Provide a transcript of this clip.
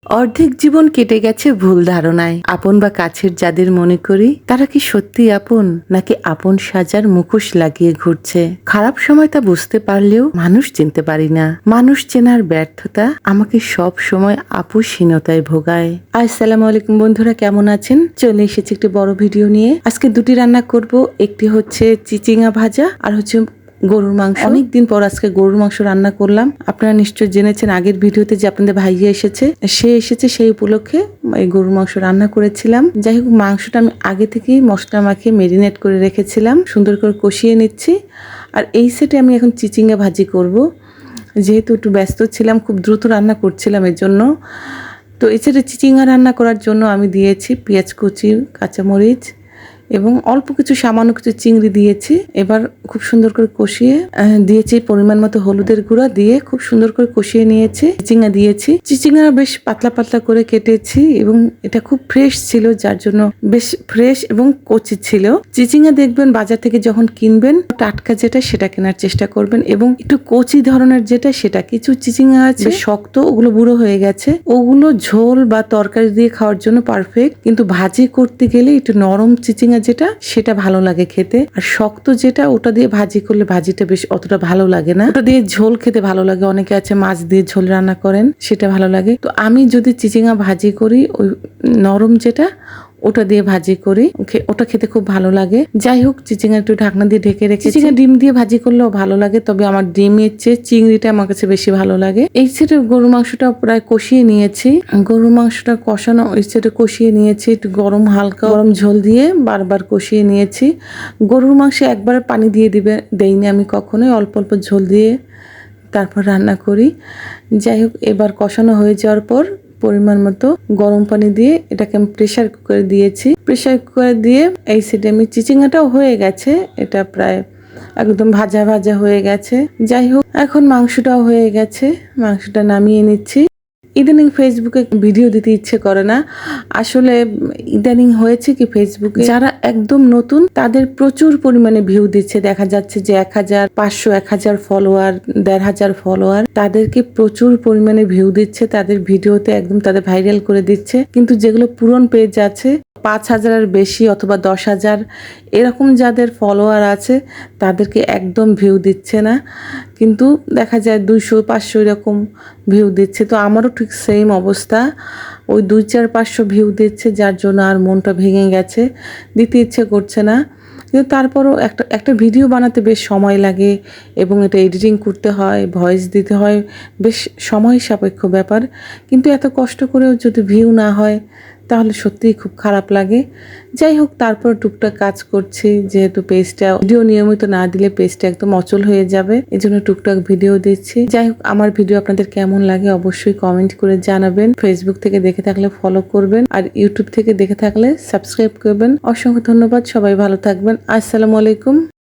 অর্ধেক জীবন কেটে গেছে ভুল ধারণায়। আপন বা কাছের যাদের মনে করি তারা কি সত্যি আপন, নাকি আপন সাজার মুখোশ লাগিয়ে ঘুরছে? খারাপ সময় তা বুঝতে পারলেও মানুষ চিনতে পারি না। মানুষ চেনার ব্যর্থতা আমাকে সব সময় আপোষহীনতায় ভোগায়। আসসালামু আলাইকুম বন্ধুরা, কেমন আছেন? চলে এসেছি একটি বড় ভিডিও নিয়ে। আজকে দুটি রান্না করব, একটি হচ্ছে চিচিঙ্গা ভাজা আর হচ্ছে গরুর মাংস। অনেকদিন পর আজকে গরুর মাংস রান্না করলাম। আপনারা নিশ্চয় জেনেছেন আগের ভিডিওতে যে আপনাদের ভাইয়া এসেছে, সে এসেছে, সেই উপলক্ষে এই গরুর মাংস রান্না করেছিলাম। যাই হোক, মাংসটা আমি আগে থেকেই মশলা মাখিয়ে মেরিনেট করে রেখেছিলাম, সুন্দর করে কষিয়ে নিচ্ছি। আর এই সেটে আমি এখন চিচিঙ্গা ভাজি করব। যেহেতু একটু ব্যস্ত ছিলাম, খুব দ্রুত রান্না করছিলাম এর জন্য। তো এই সেটে চিচিঙ্গা রান্না করার জন্য আমি দিয়েছি পেঁয়াজ কুচি, কাঁচামরিচ এবং অল্প কিছু সামান্য কিছু চিংড়ি দিয়েছি। এবার খুব সুন্দর করে কষিয়ে দিয়েছি পরিমাণ মতো হলুদের গুঁড়া দিয়ে খুব সুন্দর করে কষিয়ে নিয়েছি। চিচিঙ্গা দিয়েছি, চিচিঙ্গা বেশ পাতলা পাতলা করে কেটেছি এবং এটা খুব ফ্রেশ ছিল, যার জন্য বেশ ফ্রেশ এবং কচি ছিল। চিচিঙ্গা দেখবেন বাজার থেকে যখন কিনবেন, টাটকা যেটা সেটা কেনার চেষ্টা করবেন এবং একটু কচি ধরনের যেটা সেটা। কিছু চিচিঙ্গা আছে শক্ত, ওগুলো বুড়ো হয়ে গেছে, ওগুলো ঝোল বা তরকারি দিয়ে খাওয়ার জন্য পারফেক্ট, কিন্তু ভাজি করতে গেলে একটু নরম চিচিঙ্গা যেটা সেটা ভালো লাগে খেতে। আর শক্ত যেটা, ওটা দিয়ে ভাজি করলে ভাজিটা বেশ অতটা ভালো লাগে না, ওটা দিয়ে ঝোল খেতে ভালো লাগে। অনেকে আছে মাছ দিয়ে ঝোল রান্না করেন, সেটা ভালো লাগে। তো আমি যদি চিচিঙ্গা ভাজি করি, ওই নরম যেটা ওটা দিয়ে ভাজি করি, ওটা খেতে খুব ভালো লাগে। যাই হোক, চিচিঙ্গা একটু ঢাকনা দিয়ে ঢেকে রেখে, চিচিঙ্গা ডিম দিয়ে ভাজি করলেও ভালো লাগে, তবে আমার ডিমের চেয়ে চিংড়িটা আমার কাছে বেশি ভালো লাগে। এই সেটে গরুর মাংসটা প্রায় কষিয়ে নিয়েছি। গরুর মাংসটা কষানো ওই সেটে কষিয়ে নিয়েছি, একটু হালকা গরম ঝোল দিয়ে বারবার কষিয়ে নিয়েছি। গরুর মাংসে একবারে পানি দিয়ে দেইনি আমি কখনোই, অল্প অল্প ঝোল দিয়ে তারপর রান্না করি। যাই হোক, এবার কষানো হয়ে যাওয়ার পর পরিমাণ মতো গরম পানি দিয়ে এটাকে আমি প্রেসার কুকারে দিয়েছি। প্রেসার কুকারে দিয়ে এই সাইডে আমি চিচিঙ্গাটাও হয়ে গেছে, এটা প্রায় একদম ভাজা ভাজা হয়ে গেছে। যাই হোক, এখন মাংসটাও হয়ে গেছে, মাংসটা নামিয়ে নিচ্ছি। ইদানিং ফেসবুকে ভিডিও দিতে ইচ্ছে করে না। আসলে ইদানিং হয়েছে কি, ফেসবুকে যারা একদম নতুন তাদের প্রচুর পরিমাণে ভিউ দিচ্ছে। দেখা যাচ্ছে যে 1500, 1000 ফলোয়ার, 1500 ফলোয়ার, তাদেরকে প্রচুর পরিমাণে ভিউ দিচ্ছে, তাদের ভিডিওতে একদম তাদের ভাইরাল করে দিচ্ছে। কিন্তু যেগুলো পুরন পেজ আছে, 5000-এর বেশি অথবা 10,000 এরকম যাদের ফলোয়ার আছে, তাদেরকে একদম ভিউ দিচ্ছে না। কিন্তু দেখা যায় 200-500 এরকম ভিউ দিচ্ছে। তো আমারও ঠিক সেম অবস্থা, ওই 2-4-500 ভিউ দিচ্ছে, যার জন্য আর মনটা ভেঙে গেছে, দিতে ইচ্ছে করছে না। কিন্তু তারপরও একটা ভিডিও বানাতে বেশ সময় লাগে এবং এটা এডিটিং করতে হয়, ভয়েস দিতে হয়, বেশ সময় সাপেক্ষ ব্যাপার। কিন্তু এত কষ্ট করেও যদি ভিউ না হয়, তাহলে সত্যিই খুব খারাপ লাগে। যাই হোক, তারপর টুকটাক কাজ করছি, যেহেতু পেজটা ভিডিও নিয়মিত না দিলে পেজটা একদম অচল হয়ে যাবে, এজন্য টুকটাক ভিডিও দিচ্ছি। যাই হোক, আমার ভিডিও আপনাদের কেমন লাগে অবশ্যই কমেন্ট করে জানাবেন। ফেসবুক থেকে দেখে থাকলে ফলো করবেন, আর ইউটিউব থেকে দেখে থাকলে সাবস্ক্রাইব করবেন। অসংখ্য ধন্যবাদ, সবাই ভালো থাকবেন। আসসালামু আলাইকুম।